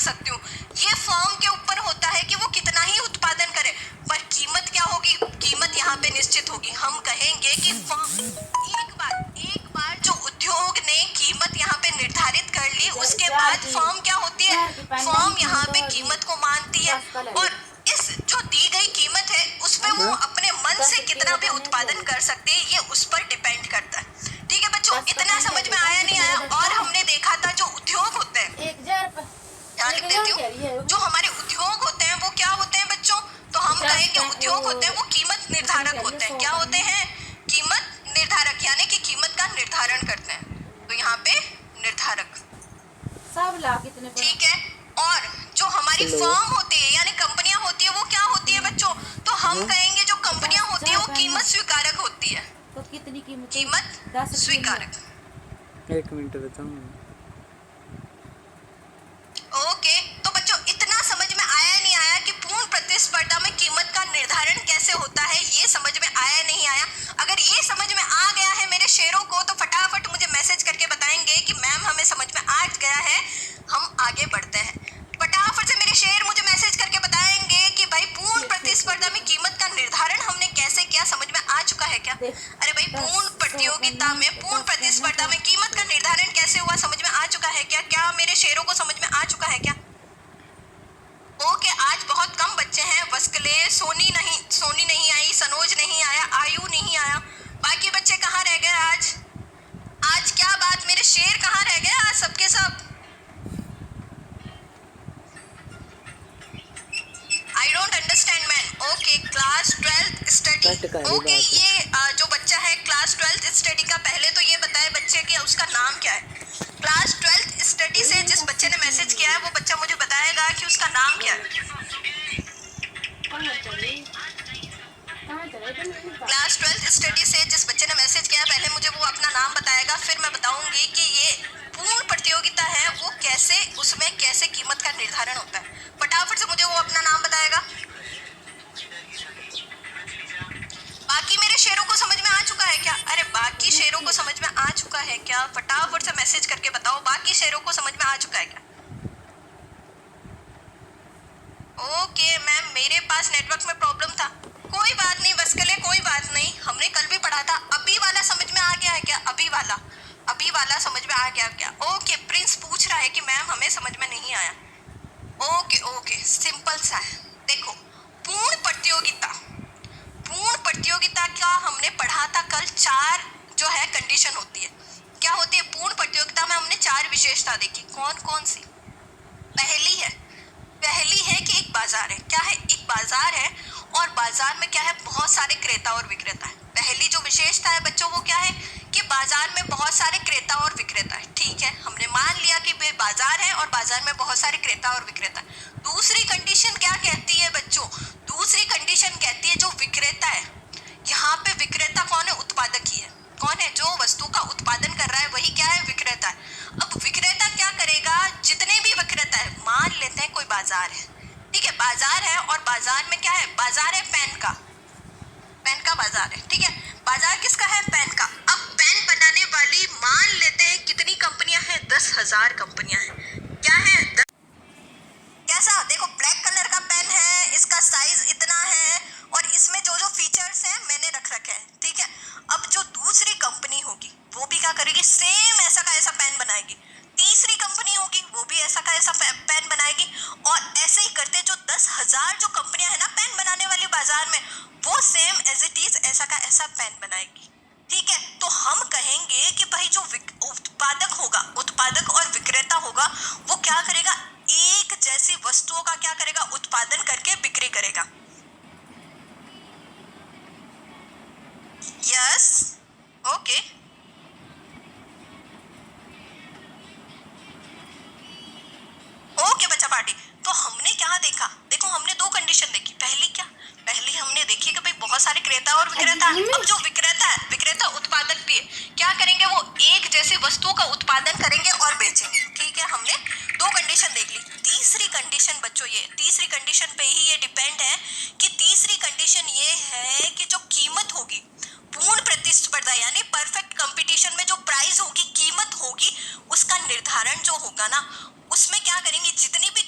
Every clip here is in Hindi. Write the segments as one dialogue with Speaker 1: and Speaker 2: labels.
Speaker 1: सकती हूँ। ये फर्म के ऊपर होता है कि वो कितना ही उत्पादन करे, पर कीमत क्या होगी, कीमत यहाँ पे निश्चित होगी। हम कहेंगे कि एक बार जो उद्योग ने कीमत यहाँ पे निर्धारित कर ली, उसके बाद फर्म क्या होती है, फर्म यहाँ पे कीमत को मानती है और इस जो दी गई कीमत है उसमें वो अपने मन से कितना भी उत्पादन कर सकती है, ये उस पर डिपेंड करता है। ठीक है बच्चों, इतना समझ में आया नहीं आया? और हमने देखा था जो उद्योग होते हैं, ध्यान लिख देती हूँ, जो हमारे उद्योग होते हैं वो क्या होते हैं बच्चों, तो हम कहेंगे उद्योग होते हैं वो कीमत निर्धारक होते हैं। क्या होते हैं? कीमत निर्धारक, यानी कि कीमत का निर्धारण करते हैं। तो यहाँ पे निर्धारक
Speaker 2: सब ला कितने,
Speaker 1: ठीक है। और जो हमारी फर्म होती है यानी कंपनियां होती है वो क्या होती है बच्चों, तो हम कहेंगे जो कंपनियां होती है वो कीमत स्वीकारक होती है।
Speaker 2: तो कितनी कीमत?
Speaker 1: कीमत स्वीकारक।
Speaker 3: 1 मिनट बताऊं।
Speaker 1: ओके, तो बच्चों इतना समझ में आया नहीं आया कि पूर्ण प्रतिस्पर्धा में कीमत का निर्धारण कैसे होता है? ये समझ में आया नहीं आया? अगर ये समझ में आ गया है मेरे शेरों को तो फटाफट मुझे मैसेज करके बताएंगे कि मैम हमें समझ में आ गया है, हम आगे बढ़ते हैं। फटाफट से मेरे शेर मुझे मैसेज करके बताएंगे कि भाई पूर्ण प्रतिस्पर्धा में कीमत का निर्धारण हमने कैसे किया, समझ में आ चुका है क्या? अरे भाई पूर्ण प्रतियोगिता में, पूर्ण प्रतिस्पर्धा में कीमत का निर्धारण कैसे हुआ, समझ में आ चुका है क्या? क्या मेरे शेरों को समझ में आ चुका है क्या? ओके, आज बहुत कम बच्चे हैं। वस्कले, सोनी नहीं आई, सनोज नहीं आया, आयु नहीं आया, बाकी बच्चे कहाँ रह गए आज? आज क्या बात, मेरे शेर कहाँ रह गए आज सबके सब? I don't understand man. Okay, class 12th study. Okay, ये जो बच्चा है क्लास 12th स्टडी का, पहले तो ये बताए बच्चे कि उसका नाम क्या है। क्लास 12th स्टडी से जिस बच्चे ने मैसेज किया है वो बच्चा मुझे बताएगा कि उसका नाम क्या है। क्लास 12th स्टडी से जिस बच्चे ने मैसेज किया है पहले मुझे वो अपना नाम बताएगा, फिर मैं बताऊंगी कि ये पूर्ण प्रतियोगिता है वो कैसे, उसमें कैसे कीमत का निर्धारण होता है। फटाफट से मुझे वो अपना नाम बताएगा। बाकी मेरे शेरों को समझ में आ चुका है क्या? अरे बाकी शेरों को समझ में आ चुका है क्या? फटाफट से मैसेज करके बताओ, बाकी शेरों को समझ में आ चुका है क्या? ओके मैम, मेरे पास नेटवर्क में प्रॉब्लम था, कोई बात नहीं वस्कले, कोई बात नहीं, हमने कल भी पढ़ा था। अभी वाला समझ में आ गया है क्या? अभी वाला समझ में आ गया क्या? ओके, प्रिंस पूछ रहा है कि मैम हमें समझ में नहीं आया। ओके, सिंपल सा है। देखो, पूर्ण प्रतियोगिता का हमने पढ़ा था कल, 4 जो है कंडीशन होती है। क्या होती है पूर्ण प्रतियोगिता में? हमने 4 विशेषता देखी। कौन सी? पहली है कि एक बाजार है। क्या है? एक बाजार है और बाजार में क्या है, बहुत सारे क्रेता और विक्रेता है। पहली जो विशेषता है बच्चों वो क्या है कि बाजार में बहुत सारे क्रेता और विक्रेता है। ठीक है, हमने मान लिया कि बाजार है और बाजार में बहुत सारे क्रेता और विक्रेता है। दूसरी कंडीशन क्या कहती है बच्चों? दूसरी कंडीशन कहती है जो विक्रेता है, यहाँ पे विक्रेता कौन है? उत्पादक ही है। कौन है? जो वस्तु का उत्पादन कर रहा है वही क्या है? विक्रेता है। अब विक्रेता क्या करेगा? जितने भी विक्रेता है, मान लेते हैं कोई बाजार है, ठीक है, बाजार है और बाजार में क्या है? बाजार है पेन का बाजार है। ठीक है, बाजार किसका है? पेन का। अब पेन बनाने वाली मान लेते हैं कितनी कंपनियां हैं? 10,000 कंपनियां हैं। क्या है? कैसा? देखो, ब्लैक कलर का पेन है, इसका साइज इतना है और इसमें जो फीचर्स हैं मैंने रख रखे हैं। ठीक है, अब जो दूसरी कंपनी होगी वो भी क्या करेगी? सेम ऐसा का ऐसा पेन बनाएगी। तीसरी कंपनी होगी वो भी ऐसा का ऐसा पेन बनाएगी और ऐसे ही करते जो 10,000 जो कंपनियां है ना पेन बनाने वाली बाजार में, वो सेम एज इट इज ऐसा का ऐसा पेन बनाएगी। ठीक है, तो हम कहेंगे कि भाई जो उत्पादक और विक्रेता होगा वो क्या करेगा? एक जैसी वस्तुओं का क्या करेगा? उत्पादन करके बिक्री करेगा। यस, ओके, बच्चा पार्टी। तो हमने क्या देखा? देखो, हमने 2 कंडीशन देखी। पहली हमने देखी कि भाई बहुत सारे क्रेता और विक्रेता। अब जो विक्रेता है, विक्रेता उत्पादक भी है, क्या करेंगे? वो एक जैसी वस्तुओं का उत्पादन करेंगे और बेचेंगे। ठीक है, हमने 2 कंडीशन देख ली। तीसरी कंडीशन बच्चों, ये तीसरी कंडीशन पे ही ये डिपेंड है कि तीसरी कंडीशन ये है कि जो कीमत होगी, पूर्ण प्रतिस्पर्धा यानी परफेक्ट कंपटीशन में जो प्राइस होगी, कीमत होगी, उसका निर्धारण जो होगा ना, उसमें क्या करेंगे? जितनी भी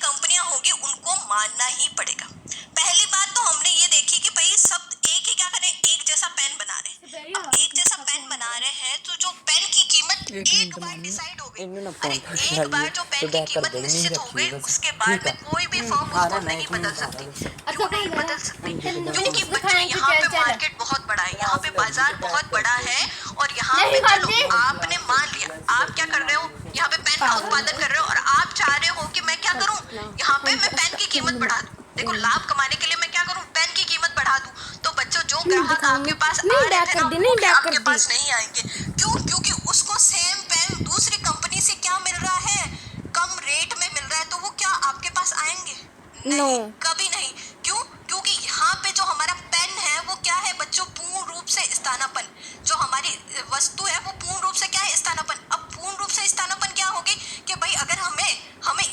Speaker 3: एक
Speaker 1: एक
Speaker 3: मिनट
Speaker 1: बार
Speaker 3: मानी,
Speaker 1: डिसाइड हो गई,
Speaker 3: इन्होंने ना
Speaker 1: अरे
Speaker 3: फोन
Speaker 1: एक
Speaker 3: कर
Speaker 1: बार जो पेन की
Speaker 3: बैक कर
Speaker 1: कीमत
Speaker 3: देंगे, नहीं
Speaker 1: निश्चित हो गई,
Speaker 3: रखिएगा सर।
Speaker 1: उसके बाद
Speaker 3: ठीक है।
Speaker 1: में कोई भी फर्म
Speaker 3: आ
Speaker 1: उसको
Speaker 3: रहा, मैं
Speaker 1: नहीं
Speaker 3: एक
Speaker 1: बदल
Speaker 3: मिनट आ
Speaker 1: सकती।
Speaker 3: रहा हूँ।
Speaker 2: अच्छा
Speaker 1: क्यों
Speaker 2: कोई
Speaker 1: नहीं
Speaker 2: जरा
Speaker 1: बदल सकती?
Speaker 2: पिन दो
Speaker 1: क्योंकि बच्चों
Speaker 2: दिखाएं कि
Speaker 1: यहाँ पे
Speaker 2: चल चल
Speaker 1: मार्केट बहुत बड़ा है, यहाँ पे
Speaker 3: आज
Speaker 1: बाजार
Speaker 3: लड़की को
Speaker 1: बहुत
Speaker 3: बैक
Speaker 1: बड़ा
Speaker 3: कर
Speaker 1: है,
Speaker 3: दो।
Speaker 1: और यहाँ
Speaker 2: नहीं
Speaker 1: पे चलो
Speaker 2: करती।
Speaker 1: आपने मान लिया, आप क्या कर रहे हो, यहाँ पे पेन का उत्पादन कर रहे हो, और आप चाह रहे हो कि मैं क्या करूँ, यहाँ पे मैं पेन की कीमत बढ़ा दूँ। देखो लाभ कमाने के लिए मैं क्या करूँ, पेन की कीमत बढ़ा दूँ, तो बच्चों जो ग्राहक आपके पास आ रहे थे ना, वो भी आपके पास नहीं आएंगे। क्यों? क्योंकि उसको सेम पेन दूसरी कंपनी से क्या मिल रहा है, कम रेट में मिल रहा है, तो वो क्या आपके पास आएंगे? नहीं, कभी नहीं। क्यों? क्योंकि यहाँ पे जो हमारा पेन है वो क्या है बच्चों, पूर्ण रूप से स्थानापन्न, जो हमारी वस्तु है वो पूर्ण रूप से क्या है, स्थानापन्न। अब पूर्ण रूप से स्थानापन्न क्या होगी कि भाई अगर हमें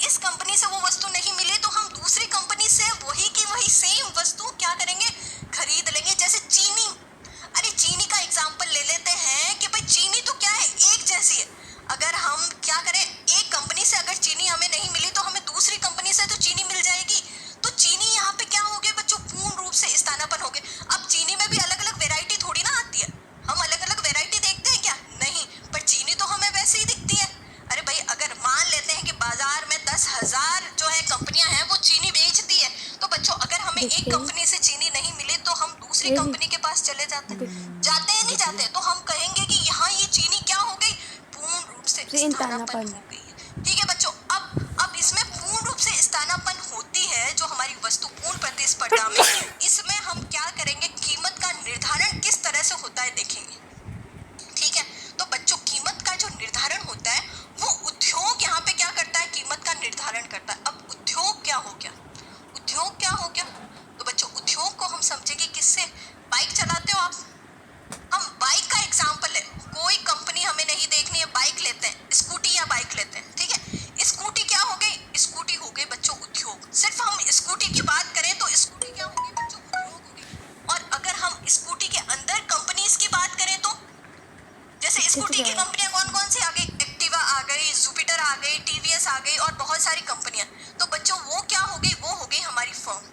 Speaker 1: इस कंपनी से वो वस्तु नहीं मिली, तो हम दूसरी कंपनी से वही की वही सेम वस्तु क्या करेंगे, खरीद लेंगे। जैसे चीनी, अरे चीनी का एग्जाम्पल ले लेते हैं कि भाई चीनी तो क्या है, एक जैसी है। अगर हम क्या करें, एक कंपनी से अगर चीनी हमें नहीं मिली, तो हमें दूसरी कंपनी से तो चीनी मिल जाएगी। तो चीनी यहाँ पे क्या हो गया बच्चों, पूर्ण रूप से स्थानापन्न हो गए। अब चीनी में भी अलग अलग वेरायटी थोड़ी ना आती है, हम अलग अलग वेरायटी देखते हैं क्या, नहीं, पर चीनी तो हमें वैसे ही दिखती है। अरे भाई अगर मान लेते हैं कि बाजार में 10,000 जो है कंपनियां हैं वो चीनी बेचती है, तो बच्चों अगर हमें एक कंपनी से चीनी नहीं मिली, तो हम दूसरी कंपनी के पास चले जाते हैं, जाते हैं नहीं जाते, तो हम कहेंगे कि यहाँ ये चीनी क्या हो गई, पूर्ण रूप से स्थानापन्न हो गई है। ठीक है बच्चों, अब इसमें पूर्ण रूप से स्थानापन्न होती है जो हमारी वस्तु पूर्ण प्रतिस्पर्धा में, इसमें हम क्या करेंगे, कीमत का निर्धारण किस तरह से होता है देखेंगे। ठीक है, तो बच्चों कीमत का जो निर्धारण होता है वो उद्योग यहाँ पे क्या करता है, कीमत का निर्धारण करता है। अब उद्योग क्या हो गया, उद्योग क्या हो गया, तो बच्चों उद्योग को हम समझेंगे किससे, बाइक चलाते हो आप, हम बाइक का एग्जाम्पल है, कोई कंपनी हमें नहीं देखनी है, बाइक लेते हैं, स्कूटी या बाइक लेते हैं। ठीक है, स्कूटी क्या हो गई, स्कूटी हो गई बच्चों उद्योग। सिर्फ हम स्कूटी की बात करें तो स्कूटी क्या होगी बच्चों, उद्योग होगी। और अगर हम स्कूटी के अंदर कंपनीज की बात करें तो जैसे स्कूटी की कंपनियां कौन कौन सी आ गई, एक्टिवा आ गई, जुपिटर आ गई, टीवीएस आ गई, और बहुत सारी कंपनियां। तो बच्चों वो क्या हो गई, वो हो गई हमारी फर्म,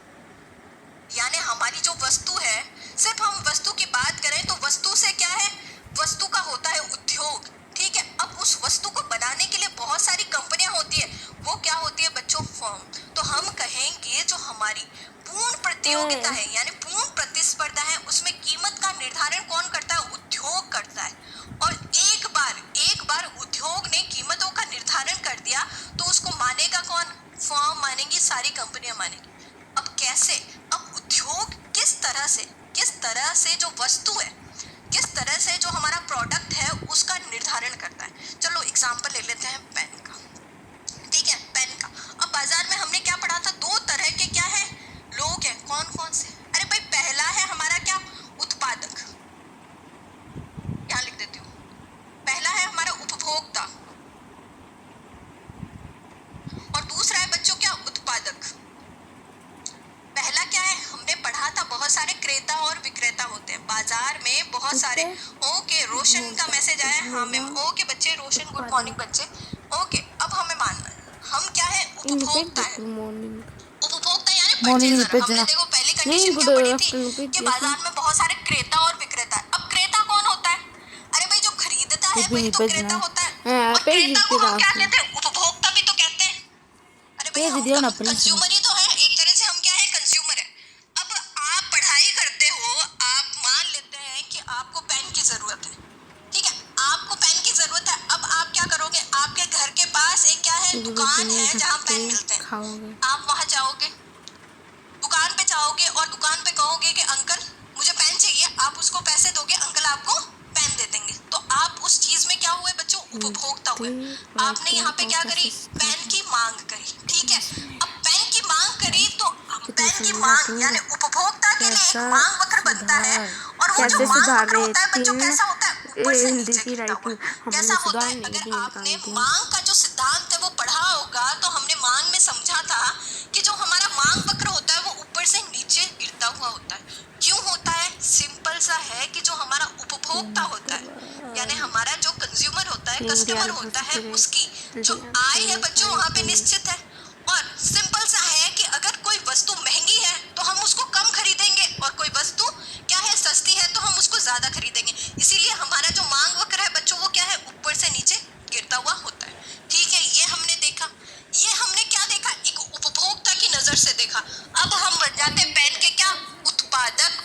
Speaker 1: यानी हमारी जो वस्तु है, सिर्फ हम वस्तु की बात करें तो वस्तु से क्या है, वस्तु का होता है उद्योग। ठीक है, अब उस वस्तु को बनाने के लिए बहुत सारी कंपनियां होती है, वो क्या होती है बच्चों, फर्म। तो हम कहेंगे जो हमारी पूर्ण प्रतियोगिता है यानी पूर्ण प्रतिस्पर्धा है, उसमें कीमत का निर्धारण कौन करता है, उद्योग करता है। और एक बार उद्योग ने कीमतों का निर्धारण कर दिया, तो उसको मानेगा कौन, फर्म मानेगी, सारी कंपनियां मानेगी। अब कैसे, अब उद्योग किस तरह से जो वस्तु है, किस तरह से जो हमारा प्रोडक्ट है उसका निर्धारण करता है। चलो एग्जांपल ले लेते हैं पेन का। ठीक है, पेन का अब बाजार में हमने क्या पढ़ा था, दो तरह के क्या है लोग हैं, कौन कौन से, अरे भाई पहला है हमारा क्या, उत्पादक, यहाँ लिख देती हूँ, पहला है हमारा उपभोक्ता, और दूसरा है बच्चों क्या, उत्पादक। पहला क्या है, हमने पढ़ा था बहुत सारे क्रेता और विक्रेता होते हैं बाजार में, बहुत सारे। ओके, रोशन का मैसेज आया, हाँ मैम, ओके बच्चे, रोशन गुड मॉर्निंग बच्चे। ओके, अब हमें मानना है हम क्या है, उपभोक्ता है, उपभोक्ता यानी परचेजर। हमने देखो पहली कंडीशन क्या पढ़ी थी कि बाजार में बहुत सारे क्रेता और विक्रेता है। अब क्रेता कौन होता है, अरे भाई जो खरीदता है वही तो क्रेता होता है, और क्रेता को हम क्या कहते हैं, उपभोक्ता भी तो कहते हैं। अरे भाई हम कंज्यूमर ही तो है, एक तरह से हम क्या है, कंज्यूमर है। अब आप पढ़ाई करते हो, आप मान लेते हैं कि आपको पेन की जरूरत है, ठीक है, आपको पेन की जरूरत है। अब आप क्या करोगे, आपके घर के पास एक क्या है, दुकान है जहाँ पेन मिलते हैं, आप वहाँ जाओगे, दुकान पे जाओगे और दुकान पे कहोगे कि अंकल मुझे पेन चाहिए, आप उसको पैसे दोगे, अंकल आपको पेन दे देंगे। तो आप उस चीज में क्या हुए बच्चों, उपभोक्ता हुए। आपने यहाँ पे क्या करी, पेन की मांग करी। ठीक है, अब पेन की मांग करी तो पेन की मांग यानी उपभोक्ता के लिए एक मांग वक्र बनता है, और वो जो मांग वक्र होता है बच्चों कैसा होता है, ऊपर से नीचे गिरता हुआ। कैसा होता है, अगर आपने मांग का जो सिद्धांत है वो पढ़ा होगा, तो हमने मांग में समझा था कि जो हमारा मांग वक्र होता है वो ऊपर से नीचे गिरता हुआ होता है। क्यों होता है, सिंपल सा है कि जो हमारा उपभोक्ता होता है यानी हमारा जो कंज्यूमर होता है, कस्टमर होता है, उसकी जो आय है बच्चों वहाँ पे निश्चित है। और सिंपल सा है कि अगर कोई वस्तु महंगी है तो हम उसको कम खरीदेंगे, और कोई वस्तु क्या है, सस्ती है, तो हम उसको ज्यादा खरीदेंगे। इसीलिए हमारा जो मांग वक्र है बच्चों वो क्या है, ऊपर से नीचे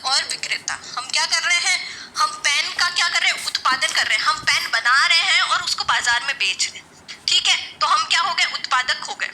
Speaker 1: और विक्रेता। हम क्या कर रहे हैं, हम पेन का क्या कर रहे हैं, उत्पादन कर रहे हैं। हम पेन बना रहे हैं और उसको बाजार में बेच रहे हैं। ठीक है, तो हम क्या हो गए, उत्पादक हो गए।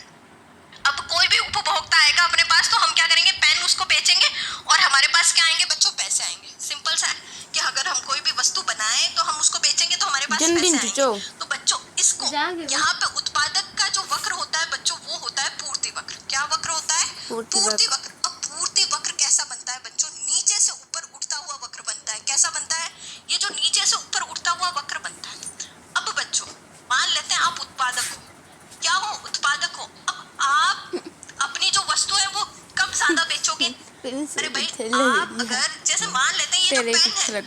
Speaker 1: अब कोई भी उपभोक्ता आएगा अपने पास, तो हम क्या करेंगे, पेन उसको बेचेंगे और हमारे पास क्या आएंगे बच्चों, पैसे आएंगे। सिंपल सा है कि अगर हम कोई भी वस्तु बनाएं तो हम उसको बेचेंगे तो हमारे पास पैसे आएंगे। तो बच्चों इसको यहाँ पे उत्पादक का जो वक्र होता है बच्चों, वो होता है पूर्ति वक्र। क्या वक्र होता है, पूर्ति वक्र। अब पूर्ति वक्र कैसा बनता है बच्चों, नीचे से ऊपर उठता हुआ वक्र बनता है। कैसा बनता है, ये जो नीचे से ऊपर उठता हुआ वक्र बनता है। अब बच्चों मान लेते हैं आप उत्पादक हो, क्या हो, उत्पादक हो। अब आप अपनी जो वस्तु है वो कब ज्यादा बेचोगे, अरे भाई आप अगर जैसे मान लेते हैं ये जो पेन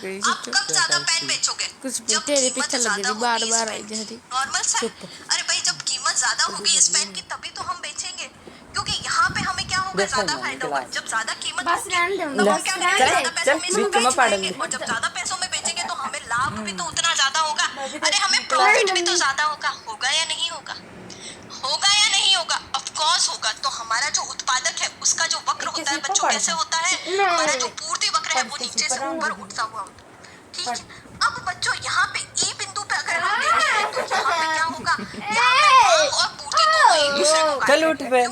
Speaker 1: है, आप कब ज्यादा पेन बेचोगे, जब कीमत ज्यादा होगी इस पेन की। नॉर्मल सा, अरे भाई जब कीमत ज्यादा होगी इस पेन की तभी तो हम बेचेंगे, क्योंकि यहाँ पे हमें क्या होगा, ज्यादा फायदा होगा। जब ज्यादा कीमत होगी तो हम क्या करेंगे, ज्यादा पैसों में इसको बेचेंगे, और जब ज्यादा पैसों में बेचेंगे तो हमें लाभ भी तो उतना ज्यादा होगा, अरे हमें प्रॉफिट भी तो ज्यादा होगा। होगा या नहीं होगा, होगा या नहीं होगा, ऑफ कोर्स होगा। तो हमारा जो उत्पादक है उसका जो वक्र होता है बच्चों, कैसे होता है, हमारा जो पूर्ति वक्र है वो नीचे से ऊपर उठता हुआ होता है। ठीक है, अब बच्चों यहाँ पे ई बिंदु पे अगर हम देखें तो यहाँ पे क्या होगा, यहाँ पे मांग और पूर्ति दोनों एक दूसरे को
Speaker 3: चल उठ बे।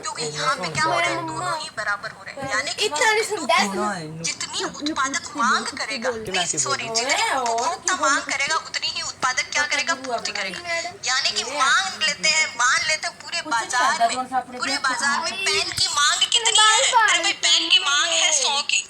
Speaker 1: क्योंकि यहाँ पे क्या हो रहा है, दोनों ही बराबर हो रहे हैं। यानी कि जिस बिंदु पे जितनी उत्पादक मांग करेगा, सॉरी जितनी उपभोक्ता मांग करेगा उतनी ही उत्पादक क्या करेगा, पूर्ति करेगा। यानी कि मान लेते हैं पूरे बाजार में पेन की मांग कितनी है, अरे भाई पेन की मांग है 100 की,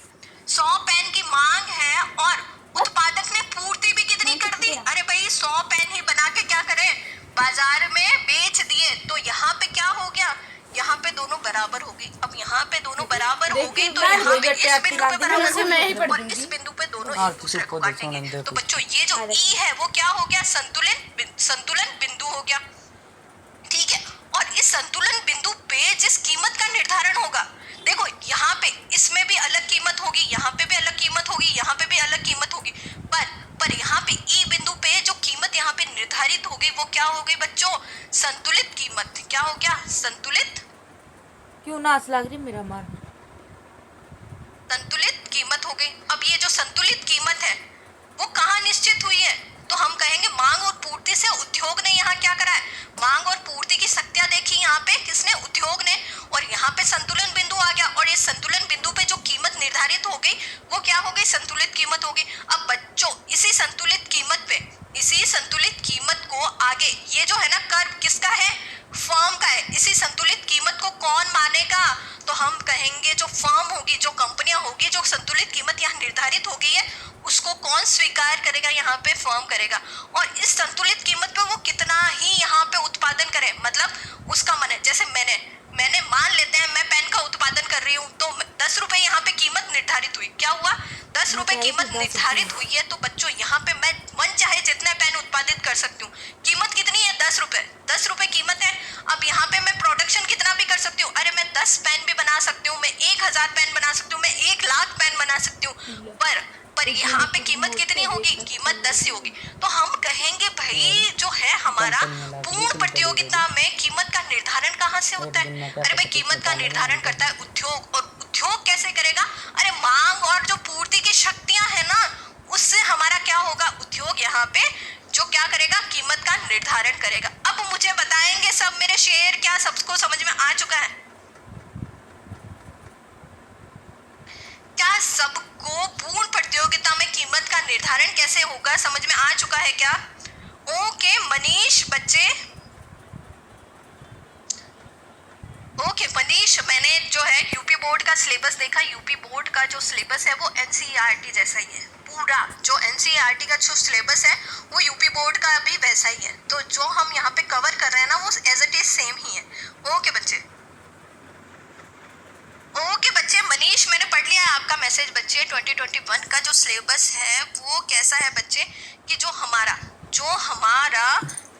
Speaker 1: 100 पेन की मांग है और उत्पादक ने पूर्ति भी कितनी कर दी, अरे भाई 100 पेन ही बना के क्या करे, बाजार में बेच दिए। तो यहाँ पे क्या हो गया, यहाँ पे दोनों बराबर हो गई। अब यहाँ पे दोनों बराबर हो गई तो यहाँ पे इस बिंदु पे बराबर हो गई और इस बिंदु पे दोनों एक दूसरे को काटेंगे। तो बच्चों ये जो ई है वो क्या हो गया, संतुलन बिंदु हो गया। ठीक है, और इस संतुलन बिंदु पे जिस कीमत का निर्धारण होगा, देखो यहाँ पे इसमें भी अलग कीमत होगी, यहाँ पे भी अलग कीमत होगी, यहाँ पे भी अलग कीमत होगी, पर यहाँ पे ई बिंदु पे जो कीमत यहाँ पे निर्धारित हो गई वो क्या हो गई बच्चों, संतुलित कीमत। क्या हो गया, संतुलित,
Speaker 2: क्यों नाच लग रही मेरा मारना,
Speaker 1: संतुलित कीमत हो गई। अब ये जो संतुलित कीमत है वो कहाँ निश्चित हुई है, तो हम कहेंगे मांग और पूर्ति से उद्योग ने यहाँ क्या करा है, मांग और पूर्ति की शक्तियां देखी यहाँ पे किसने, उद्योग ने, और यहाँ पे संतुलन बिंदु आ गया और इस संतुलन बिंदु पे जो कीमत निर्धारित हो गई वो क्या हो गई, संतुलित कीमत हो गई। अब बच्चों इसी संतुलित कीमत को आगे ये जो है ना कर्व किसका है, फर्म का है। इसी संतुलित कीमत को कौन मानेगा, तो हम कहेंगे जो फर्म होगी, जो कंपनियां होगी, जो संतुलित कीमत यहाँ निर्धारित हो गई है उसको कौन स्वीकार करेगा, यहाँ पे फर्म करेगा। और इस संतुलित कीमत पे वो कितना ही यहाँ पे उत्पादन करे, मतलब उसका मन है। जैसे मैंने मान लेते हैं मैं पेन का उत्पादन कर रही हूँ तो 10 रुपए यहाँ पे कीमत निर्धारित हुई, क्या हुआ, 10 रुपए कीमत निर्धारित हुई है। तो बच्चों यहाँ पे मैं मन चाहे जितने पेन उत्पादित कर सकती हूँ। कीमत कितनी है, 10 रुपए, 10 रुपए कीमत है। अब यहाँ पे मैं प्रोडक्शन कितना भी कर सकती हूँ, अरे मैं 10 पेन भी बना सकती हूँ, मैं 1000 पेन बना सकती हूँ, मैं 1 लाख पेन बना सकती हूँ, पर यहाँ पे कीमत कितनी होगी, कीमत 10 ही होगी। तो हम कहेंगे भाई जो है हमारा पूर्ण प्रतियोगिता में कीमत का निर्धारण कहाँ से होता है, अरे भाई कीमत का निर्धारण करता है उद्योग। और उद्योग कैसे करेगा, अरे मांग और जो पूर्ति की शक्तियां है ना उससे हमारा क्या होगा, उद्योग यहाँ पे जो क्या करेगा, कीमत का निर्धारण करेगा। अब मुझे बताएंगे सब मेरे शेर, क्या सबको समझ में आ चुका है, क्या सबको पूर्ण प्रतियोगिता में कीमत का निर्धारण कैसे होगा समझ में आ चुका है क्या? ओके मनीष बच्चे, ओके मनीष, मैंने जो है यूपी बोर्ड का सिलेबस देखा, यूपी बोर्ड का जो सिलेबस है वो एनसीईआरटी जैसा ही है, पूरा जो एनसीईआरटी का जो सिलेबस है वो यूपी बोर्ड का भी वैसा ही है। तो जो हम यहाँ पे कवर कर रहे हैं ना वो एज इट इज सेम ही है। ओके बच्चे, ओके बच्चे, मनीष मैंने पढ़ लिया है आपका मैसेज बच्चे। 2021 का जो सिलेबस है वो कैसा है बच्चे, कि जो हमारा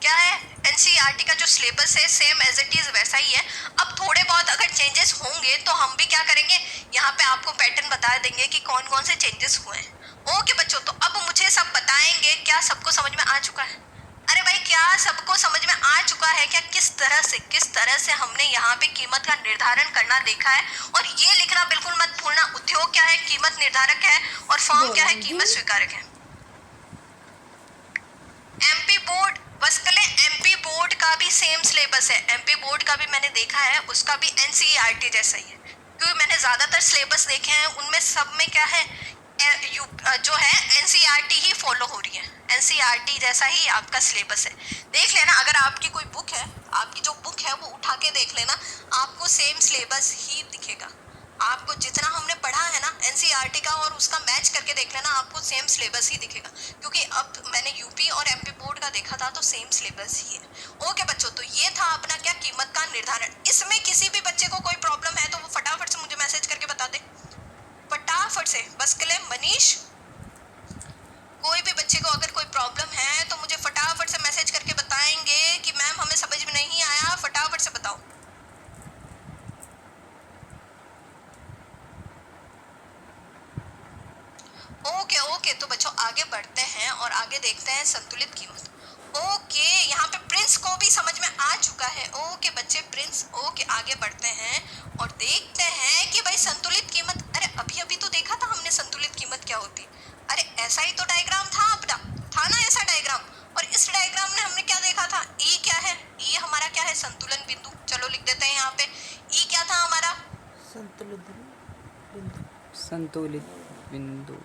Speaker 1: क्या है एनसीईआरटी का जो सिलेबस है सेम एज इट इज वैसा ही है। अब थोड़े बहुत अगर चेंजेस होंगे तो हम भी क्या करेंगे, यहाँ पे आपको पैटर्न बता देंगे कि कौन कौन से चेंजेस हुए हैं। ओके बच्चों, तो अब मुझे सब बताएंगे, क्या सबको समझ में आ चुका है? अरे भाई क्या सबको समझ में आ चुका है क्या किस तरह से हमने यहाँ पे कीमत का निर्धारण करना देखा है? और ये लिखना बिल्कुल मत भूलना, उद्योग क्या है, कीमत निर्धारक है, और फर्म क्या है, कीमत स्वीकारक है। एमपी बोर्ड बसकले, एमपी बोर्ड का भी सेम सिलेबस है, एमपी बोर्ड का भी मैंने देखा है, उसका भी एनसीईआरटी जैसा ही है, क्योंकि मैंने ज्यादातर सिलेबस देखे हैं, उनमें सब में क्या है, जो है एनसीईआरटी ही फॉलो हो रही है, एनसीईआरटी जैसा ही आपका सिलेबस है। देख लेना, अगर आपकी कोई बुक है, आपकी जो बुक है वो उठा के देख लेना, आपको सेम सिलेबस ही दिखेगा। आपको जितना हमने पढ़ा है ना एनसीईआरटी का, और उसका मैच करके देख लेना, आपको सेम सिलेबस ही दिखेगा, क्योंकि अब मैंने यूपी और एमपी बोर्ड का देखा था तो सेम सिलेबस ही है। ओके बच्चों, तो ये था अपना क्या, कीमत का निर्धारण। इसमें किसी भी बच्चे को कोई प्रॉब्लम है तो वो फटाफट से मुझे मैसेज करके बता दे, फटाफट से। बस के लिए मनीष, कोई भी बच्चे को अगर कोई प्रॉब्लम है तो मुझे फटाफट से मैसेज करके बताएंगे कि मैम हमें समझ में नहीं आया, फटाफट से बताओ। ओके ओके, तो बच्चों आगे बढ़ते हैं और आगे देखते हैं संतुलित कीमत। ओके, यहाँ पे प्रिंस को भी समझ में आ चुका है। ओके बच्चे, प्रिंस, ओके आगे बढ़ते हैं और देखते हैं कि भाई संतुलित कीमत, अरे अभी अभी तो देखा था हमने संतुलित कीमत क्या होती। अरे ऐसा ही तो डायग्राम था अपना, था ना ऐसा डायग्राम, और इस डायग्राम में हमने क्या देखा था, ई क्या है, ई हमारा क्या है, संतुलन बिंदु। चलो लिख देते हैं यहाँ पे, ई क्या था हमारा,
Speaker 2: संतुलित बिंदु।
Speaker 3: संतुलित बिंदु।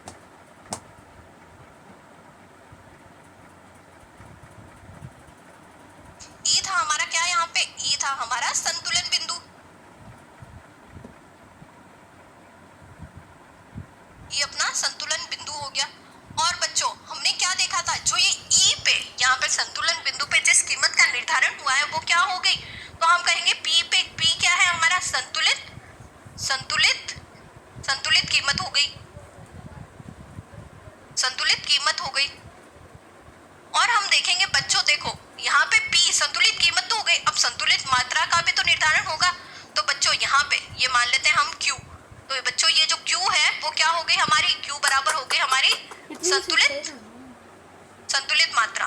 Speaker 1: ई था हमारा क्या, यहाँ पे ई था हमारा संतुलन बिंदु। ये अपना संतुलन बिंदु हो गया। और बच्चों हमने क्या देखा था, जो ये ई पे, यहाँ पे संतुलन बिंदु पे जिस कीमत का निर्धारण हुआ है वो क्या हो गई, तो हम कहेंगे पी पे, पी क्या है हमारा, संतुलित, संतुलित, संतुलित कीमत हो गई, संतुलित कीमत हो गई। और हम देखेंगे बच्चों, देखो यहाँ पे P संतुलित कीमत तो हो गई, अब संतुलित मात्रा का भी तो निर्धारण होगा। तो बच्चों यहाँ पे ये मान लेते हैं हम Q, तो ये बच्चों ये जो Q है वो क्या हो गई हमारी, Q बराबर हो गई हमारी संतुलित, संतुलित मात्रा।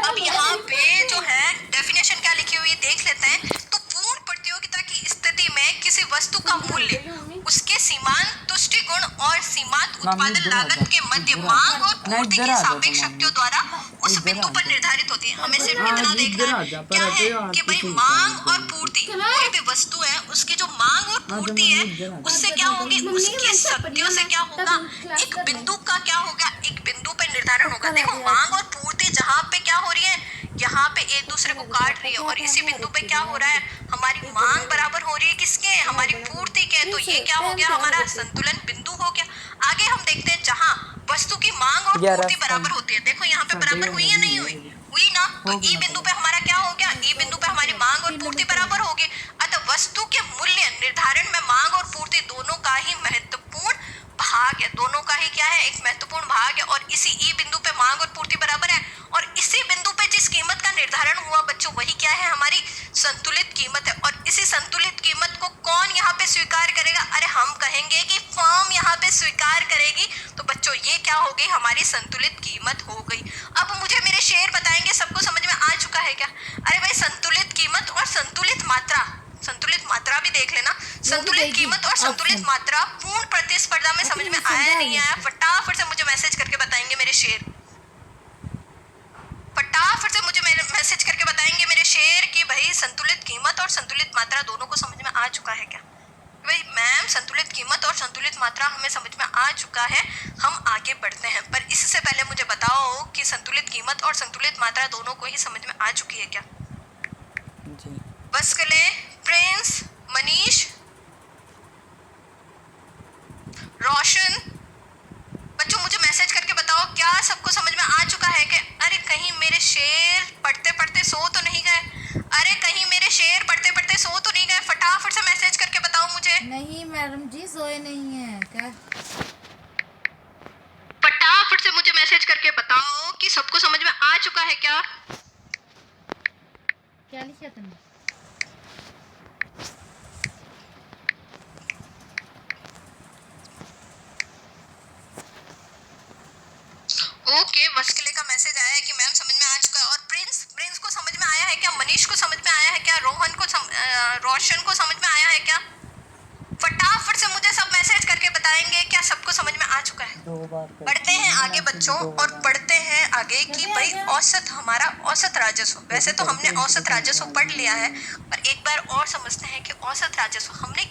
Speaker 1: अब यहाँ पे जो है डेफिनेशन क्या लिखी हुई है देख लेते हैं। तो पूर्ण प्रतियोगिता की स्थिति में किसी वस्तु का मूल्य उसके सीमांत तुष्टि गुण और सीमांत उत्पादन लागत के मध्य मांग और पूर्ति की सापेक्ष शक्तियों द्वारा उस बिंदु पर निर्धारित होती है। हमें सिर्फ इतना देखना है क्या है कि भाई मांग और पूर्ति, कोई भी वस्तु है उसकी जो मांग और पूर्ति है उससे क्या होगी, उसकी शक्तियों से क्या होगा, एक बिंदु का क्या होगा, एक बिंदु पर निर्धारण होगा। देखो मांग और पूर्ति जहाँ पे क्या हो रही है, यहाँ पे एक दूसरे को काट रही है, और इसी बिंदु पे क्या हो रहा है, हमारी मांग बराबर हो रही है किसके, हमारी पूर्ति के। तो ये क्या हो गया हमारा संतुलन बिंदु हो गया। आगे हम देखते हैं जहाँ वस्तु की मांग और पूर्ति बराबर होती है। देखो यहाँ पे बराबर हुई या नहीं हुई, हुई ना। तो ई बिंदु पे हमारा क्या हो गया, ई बिंदु पे हमारी मांग और पूर्ति बराबर होगी। अतः वस्तु के मूल्य निर्धारण में मांग और पूर्ति दोनों का ही महत्वपूर्ण भाग है, दोनों का ही क्या है, एक महत्वपूर्ण भाग है। और इसी ई बिंदु पे मांग और पूर्ति बराबर है, और इसी बिंदु पे जिस कीमत का निर्धारण हुआ बच्चों वही क्या है, हमारी संतुलित कीमत है। और इसी संतुलित कीमत को कौन यहाँ पे स्वीकार करेगा, अरे हम कहेंगे कि फर्म यहाँ पे स्वीकार करेगी। तो बच्चों ये क्या हो गई, हमारी संतुलित कीमत हो गई। अब मुझे मेरे शेर बताएंगे, सबको समझ में आ चुका है क्या? अरे भाई संतुलित कीमत और संतुलित मात्रा, संतुलित मात्रा भी देख लेना। संतुलित कीमत और संतुलित मात्रा पूर्ण प्रतिस्पर्धा में समझ में आया नहीं आया, फटाफट से मुझे मैसेज करके बताएंगे मेरे शेर, फटाफट से मुझे मैसेज करके बताएंगे मेरे शेर कि भाई संतुलित कीमत और संतुलित मात्रा दोनों को समझ में आ चुका है क्या? भाई मैम संतुलित कीमत और संतुलित मात्रा हमें समझ में आ चुका है, हम आगे बढ़ते हैं। पर इससे पहले मुझे बताओ कि संतुलित कीमत और संतुलित मात्रा दोनों को ही समझ में आ चुकी है क्या?
Speaker 3: जी।
Speaker 1: बस के लिए प्रिंस, मनीष, रोशन, बच्चों मुझे मैसेज करके बताओ क्या सबको समझ में आ चुका है कि अरे कहीं मेरे शेर पढ़ते पढ़ते सो तो नहीं गए, अरे कहीं मेरे शेर पढ़ते पढ़ते सो तो नहीं गए, फटाफट से मैसेज करके बताओ मुझे।
Speaker 2: नहीं मैडम जी सोए नहीं है क्या?
Speaker 1: फटाफट से मुझे मैसेज करके बताओ कि सबको समझ में आ चुका है क्या?
Speaker 2: क्या लिखा तुमने?
Speaker 1: ओके बस के लिए मैम समझ में आ चुका है। और प्रिंस प्रिंस को समझ में आया है क्या? मनीष को समझ में आया है क्या? रोहन को रोशन को समझ में आया है क्या? फटाफट से मुझे सब मैसेज करके बताएंगे क्या सबको समझ में आ चुका है। पढ़ते हैं आगे बच्चों, और पढ़ते हैं आगे कि भाई औसत, हमारा औसत राजस्व। वैसे तो हमने औसत राजस्व पढ़ लिया है, पर एक बार और समझते हैं कि औसत राजस्व हमने